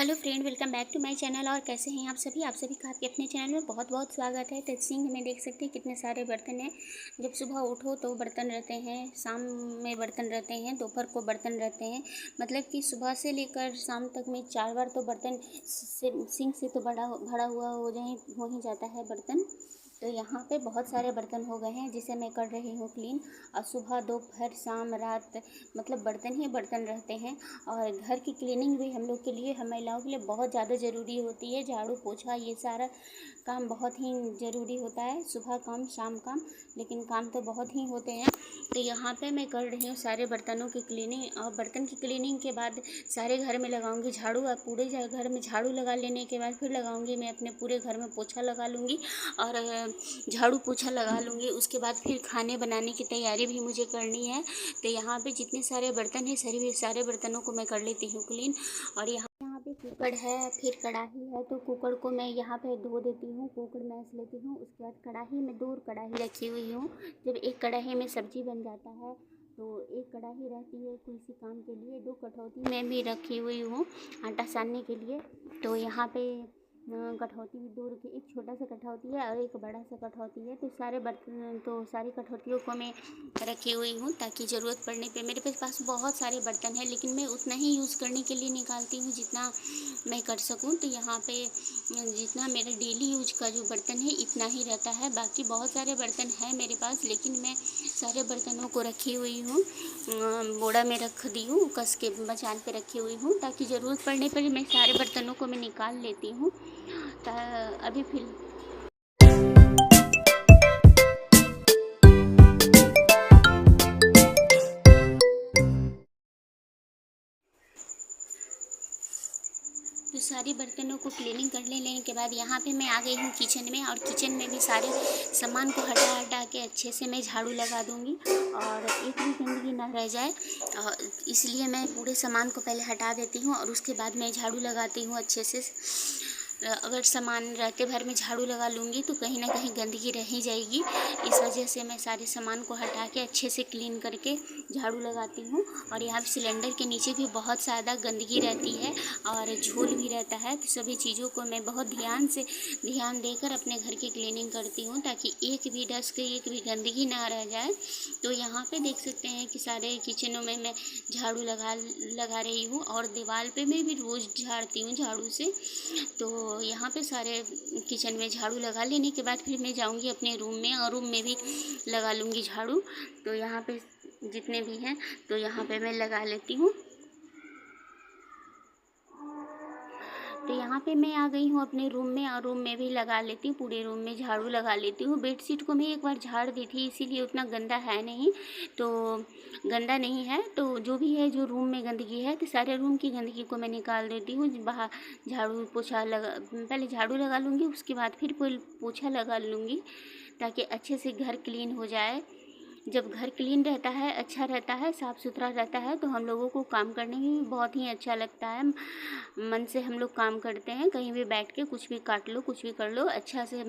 Hello friend, welcome back to my channel. और कैसे हैं आप सभी का आपके अपने चैनल में बहुत बहुत स्वागत है। तो सिंह में देख सकते हैं कितने सारे बर्तन हैं। जब सुबह उठो तो बर्तन रहते हैं, शाम में बर्तन रहते हैं, दोपहर को बर्तन रहते हैं। मतलब कि सुबह से लेकर शाम तक में 4 बार तो बर्तन सिंह से तो बड़ा भरा हुआ हो ही जाता है बर्तन। तो यहाँ पे बहुत सारे बर्तन हो गए हैं जिसे मैं कर रही हूँ क्लीन। और सुबह दोपहर शाम रात मतलब बर्तन ही बर्तन रहते हैं। और घर की क्लीनिंग भी हम लोग के लिए, हम महिलाओं के लिए बहुत ज़्यादा ज़रूरी होती है। झाड़ू पोछा ये सारा काम बहुत ही ज़रूरी होता है, सुबह काम शाम काम, लेकिन काम तो बहुत ही होते हैं। तो यहाँ पे मैं कर रही हूँ सारे बर्तनों की क्लीनिंग। और बर्तन की क्लीनिंग के बाद सारे घर में लगाऊंगी झाड़ू। और पूरे घर में झाड़ू लगा लेने के बाद फिर लगाऊंगी मैं अपने पूरे घर में पोछा लगा लूँगी और झाड़ू पोछा लगा लूँगी। उसके बाद फिर खाने बनाने की तैयारी भी मुझे करनी है। तो यहाँ पे जितने सारे बर्तन हैं सारे बर्तनों को मैं कर लेती हूँ क्लीन। और यहाँ पे कुकर है, फिर कढ़ाई है, तो कुकर को मैं यहाँ पे धो देती हूँ, कुकर मैस लेती हूँ। उसके बाद कढ़ाई में 2 कढ़ाई रखी हुई हूँ। जब एक कढ़ाई में सब्जी बन जाता है तो एक कढ़ाई रहती है किसी काम के लिए। 2 कटौती मैं भी रखी हुई हूँ आटा सानने के लिए। तो यहाँ पे कटौती 2 रखी, एक छोटा सा कटौती है और एक बड़ा सा कटौती है। तो सारे बर्तन तो सारी कटौतियों को मैं रखी हुई हूँ ताकि ज़रूरत पड़ने पे, मेरे पास बहुत सारे बर्तन हैं लेकिन मैं उतना ही यूज़ करने के लिए निकालती हूँ जितना मैं कर सकूँ। तो यहाँ पे जितना मेरे डेली यूज का जो बर्तन है इतना ही रहता है। बाकी बहुत सारे बर्तन हैं मेरे पास, लेकिन मैं सारे बर्तनों को रखी हुई हूँ, बोड़ा में रख दी हूँ, कस के मचान पे रखी हुई हूँ ताकि ज़रूरत पड़ने पर मैं सारे बर्तनों को मैं निकाल लेती हूँ। अभी फिर तो सारी बर्तनों को क्लीनिंग कर लेने के बाद यहाँ पे मैं आ गई हूँ किचन में। और किचन में भी सारे सामान को हटा के अच्छे से मैं झाड़ू लगा दूँगी और एक भी गंदगी ना रह जाए। इसलिए मैं पूरे सामान को पहले हटा देती हूँ और उसके बाद मैं झाड़ू लगाती हूँ अच्छे से। अगर सामान रहते भर में झाड़ू लगा लूँगी तो कहीं ना कहीं गंदगी रह ही जाएगी। इस वजह से मैं सारे सामान को हटा के अच्छे से क्लीन करके झाड़ू लगाती हूँ। और यहाँ पे सिलेंडर के नीचे भी बहुत ज़्यादा गंदगी रहती है और झोल भी रहता है। तो सभी चीज़ों को मैं बहुत ध्यान देकर अपने घर की क्लीनिंग करती हूँ ताकि एक भी डस्ट, एक भी गंदगी ना रह जाए। तो यहाँ पे देख सकते हैं कि सारे किचनों में मैं झाड़ू लगा रही हूँ और दीवार पे मैं भी रोज़ झाड़ती हूँ झाड़ू से। तो यहाँ पे सारे किचन में झाड़ू लगा लेने के बाद फिर मैं जाऊँगी अपने रूम में और रूम में भी लगा लूँगी झाड़ू। तो यहाँ पे जितने भी हैं तो यहाँ पे मैं लगा लेती हूँ। तो यहाँ पे मैं आ गई हूँ अपने रूम में और रूम में भी लगा लेती हूँ, पूरे रूम में झाड़ू लगा लेती हूँ। बेडशीट को मैं एक बार झाड़ दी थी, इसीलिए उतना गंदा है नहीं, तो गंदा नहीं है। तो जो भी है, जो रूम में गंदगी है तो सारे रूम की गंदगी को मैं निकाल देती हूँ। बाहर झाड़ू पोछा पहले झाड़ू लगा लूँगी, उसके बाद फिर पोछा लगा लूँगी ताकि अच्छे से घर क्लीन हो जाए। जब घर क्लीन रहता है, अच्छा रहता है, साफ़ सुथरा रहता है तो हम लोगों को काम करने में भी बहुत ही अच्छा लगता है। मन से हम लोग काम करते हैं, कहीं भी बैठ के कुछ भी काट लो, कुछ भी कर लो, अच्छा से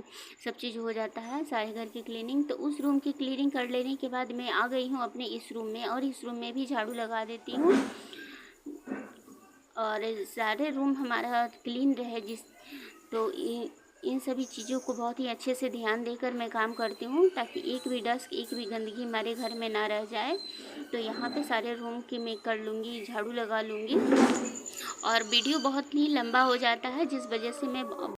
सब चीज़ हो जाता है सारे घर की क्लीनिंग। तो उस रूम की क्लीनिंग कर लेने के बाद मैं आ गई हूँ अपने इस रूम में और इस रूम में भी झाड़ू लगा देती हूँ और सारे रूम हमारा क्लीन रहे तो इन सभी चीज़ों को बहुत ही अच्छे से ध्यान देकर मैं काम करती हूँ ताकि एक भी डस्ट, एक भी गंदगी हमारे घर में ना रह जाए। तो यहाँ पे सारे रूम की मैं कर लूँगी, झाड़ू लगा लूँगी। और वीडियो बहुत ही लंबा हो जाता है जिस वजह से मैं